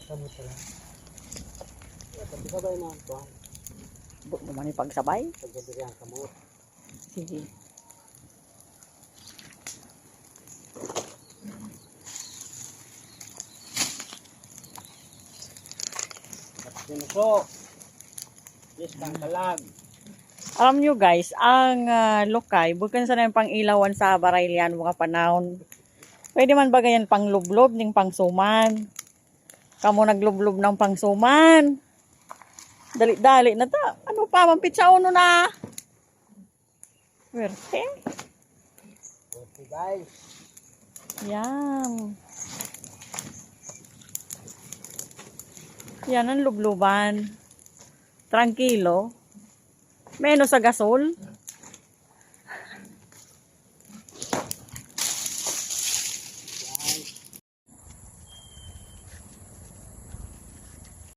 Kamu pala. Sabay na ito. Naman yung pagsabay. Pagdabi ang kamot. Sige. Sinuso. Yes, kang kalag. Alam nyo guys, ang lokay, bukan sa nang pang-ilawan sa Baraylian mga panahon. Pwede man ba ganyan pang-lublob ng pangsuman? Kamu naglublob ng pangsuman. Dali-dali na ta. Ano pa, mampitsa uno na. Werte. Okay guys. Yan. Yan ang lubluban. Tranquilo. Menos sa gasol.